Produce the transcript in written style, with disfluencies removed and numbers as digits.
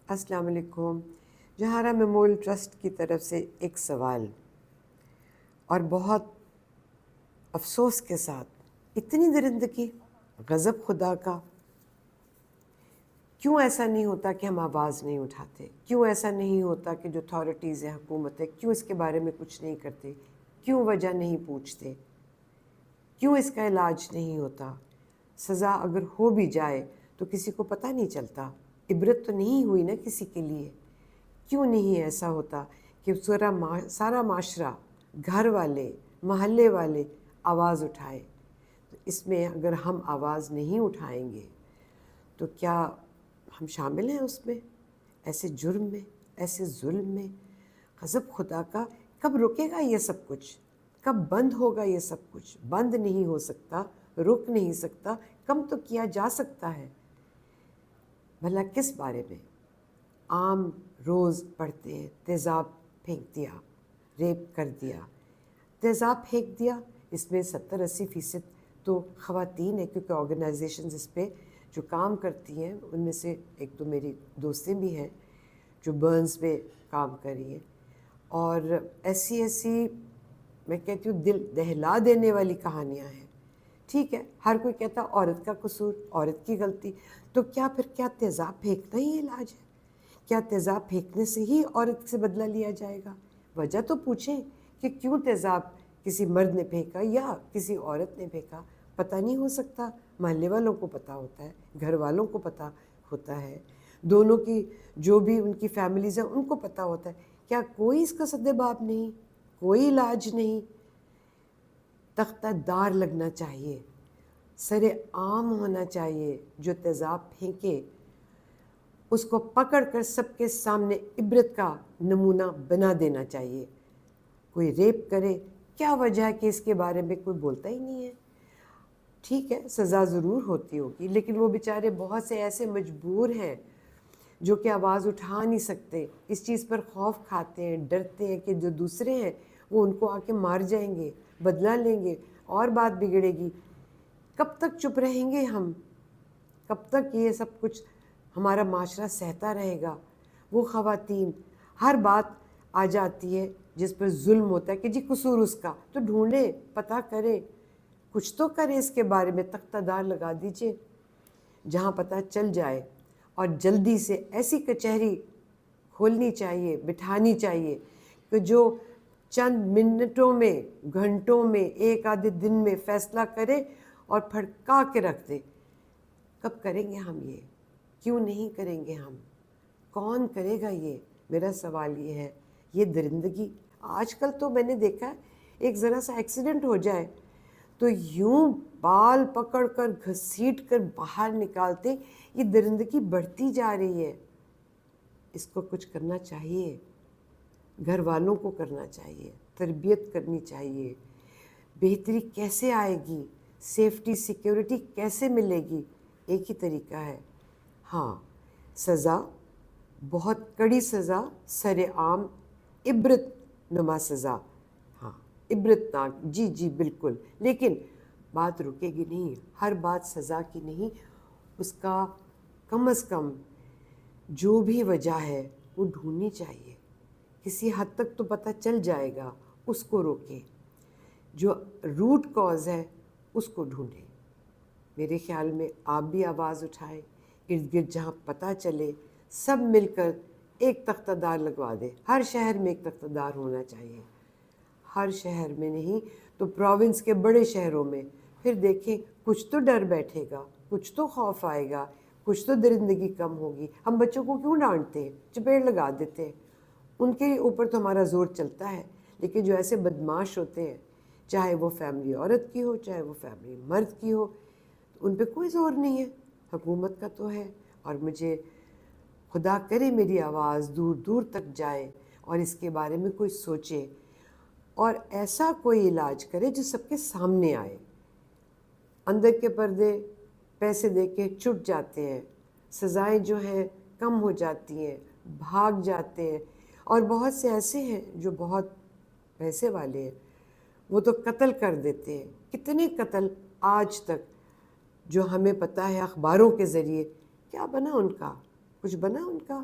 السلام علیکم. جہارا memorial trust کی طرف سے ایک سوال، اور بہت افسوس کے ساتھ اتنی درندگی، غضب خدا کا. کیوں ایسا نہیں ہوتا کہ ہم آواز نہیں اٹھاتے؟ کیوں ایسا نہیں ہوتا کہ جو اتھارٹیز ہیں، حکومت ہے، کیوں اس کے بارے میں کچھ نہیں کرتے؟ کیوں وجہ نہیں پوچھتے؟ کیوں اس کا علاج نہیں ہوتا؟ سزا اگر ہو بھی جائے تو کسی کو پتہ نہیں چلتا، عبرت تو نہیں ہوئی نا کسی کے لیے. کیوں نہیں ایسا ہوتا کہ سارا معاشرہ، گھر والے، محلے والے آواز اٹھائے؟ تو اس میں اگر ہم آواز نہیں اٹھائیں گے تو کیا ہم شامل ہیں اس میں، ایسے جرم میں، ایسے ظلم میں؟ غضب خدا کا. کب رکے گا یہ سب کچھ؟ کب بند ہوگا یہ سب کچھ؟ بند نہیں ہو سکتا، رک نہیں سکتا، کم تو کیا جا سکتا ہے. بھلا کس بارے میں؟ عام روز پڑھتے ہیں تیزاب پھینک دیا، ریپ کر دیا. تیزاب پھینک دیا، اس میں 70-80% تو خواتین ہیں، کیونکہ آرگنائزیشنز اس پہ جو کام کرتی ہیں ان میں سے ایک تو میری دوستیں بھی ہیں جو برنز پہ کام کر رہی ہیں. اور ایسی میں کہتی ہوں دل دہلا دینے والی کہانیاں ہیں. ٹھیک ہے، ہر کوئی کہتا عورت کا قصور، عورت کی غلطی. تو کیا تیزاب پھینکنا ہی علاج ہے؟ کیا تیزاب پھینکنے سے ہی عورت سے بدلہ لیا جائے گا؟ وجہ تو پوچھیں کہ کیوں تیزاب کسی مرد نے پھینکا یا کسی عورت نے پھینکا. پتہ نہیں ہو سکتا؟ محلے والوں کو پتہ ہوتا ہے، گھر والوں کو پتہ ہوتا ہے، دونوں کی جو بھی ان کی فیملیز ہیں ان کو پتہ ہوتا ہے. کیا کوئی اس کا سد باب نہیں؟ کوئی علاج نہیں؟ تختہ دار لگنا چاہیے، سر عام ہونا چاہیے. جو تیزاب پھینکے اس کو پکڑ کر سب کے سامنے عبرت کا نمونہ بنا دینا چاہیے. کوئی ریپ کرے، کیا وجہ ہے کہ اس کے بارے میں کوئی بولتا ہی نہیں ہے؟ ٹھیک ہے، سزا ضرور ہوتی ہوگی، لیکن وہ بیچارے بہت سے ایسے مجبور ہیں جو کہ آواز اٹھا نہیں سکتے، اس چیز پر خوف کھاتے ہیں، ڈرتے ہیں کہ جو دوسرے ہیں وہ ان کو آ کے مار جائیں گے، بدلہ لیں گے اور بات بگڑے گی. کب تک چپ رہیں گے ہم؟ کب تک یہ سب کچھ ہمارا معاشرہ سہتا رہے گا؟ وہ خواتین، ہر بات آ جاتی ہے جس پر ظلم ہوتا ہے کہ جی قصور اس کا، تو ڈھونڈیں، پتہ کریں، کچھ تو کریں اس کے بارے میں. تختہ دار لگا دیجئے جہاں پتہ چل جائے. اور جلدی سے ایسی کچہری کھولنی چاہیے، بٹھانی چاہیے کہ جو چند منٹوں میں، گھنٹوں میں، ایک آدھے دن میں فیصلہ کرے اور پھڑکا کے رکھ دے. کب کریں گے ہم یہ؟ کیوں نہیں کریں گے ہم؟ کون کرے گا یہ؟ میرا سوال یہ ہے. یہ درندگی آج کل تو میں نے دیکھا ہے، ایک ذرا سا ایکسیڈنٹ ہو جائے تو یوں بال پکڑ کر گھسیٹ کر باہر نکالتے. یہ درندگی بڑھتی جا رہی ہے. اس کو کچھ کرنا چاہیے، گھر والوں کو کرنا چاہیے، تربیت کرنی چاہیے. بہتری کیسے آئے گی؟ سیفٹی، سیکیورٹی کیسے ملے گی؟ ایک ہی طریقہ ہے، ہاں، سزا، بہت کڑی سزا، سر عام، عبرت نما سزا. ہاں، عبرت ناک، جی جی بالکل. لیکن بات رکے گی نہیں، ہر بات سزا کی نہیں. اس کا کم از کم جو بھی وجہ ہے وہ ڈھونڈنی چاہیے. کسی حد تک تو پتہ چل جائے گا، اس کو روکیں. جو روٹ کاز ہے اس کو ڈھونڈیں. میرے خیال میں آپ بھی آواز اٹھائیں، ارد گرد جہاں پتہ چلے سب مل کر ایک تختہ دار لگوا دیں. ہر شہر میں ایک تختہ دار ہونا چاہیے، ہر شہر میں نہیں تو پروونس کے بڑے شہروں میں. پھر دیکھیں کچھ تو ڈر بیٹھے گا، کچھ تو خوف آئے گا، کچھ تو درندگی کم ہوگی. ہم بچوں کو کیوں ڈانٹتے ہیں، چپیڑ لگا دیتے ہیں؟ ان کے اوپر تو ہمارا زور چلتا ہے، لیکن جو ایسے بدماش ہوتے ہیں، چاہے وہ فیملی عورت کی ہو، چاہے وہ فیملی مرد کی ہو، ان پہ کوئی زور نہیں ہے. حکومت کا تو ہے. اور مجھے خدا کرے میری آواز دور دور تک جائے اور اس کے بارے میں کوئی سوچے اور ایسا کوئی علاج کرے جو سب کے سامنے آئے. اندر کے پردے پیسے دے کے چھٹ جاتے ہیں، سزائیں جو ہیں کم ہو جاتی ہیں، بھاگ جاتے ہیں. اور بہت سے ایسے ہیں جو بہت پیسے والے ہیں، وہ تو قتل کر دیتے ہیں. کتنے قتل آج تک جو ہمیں پتہ ہے اخباروں کے ذریعے. کیا بنا ان کا؟ کچھ بنا ان کا؟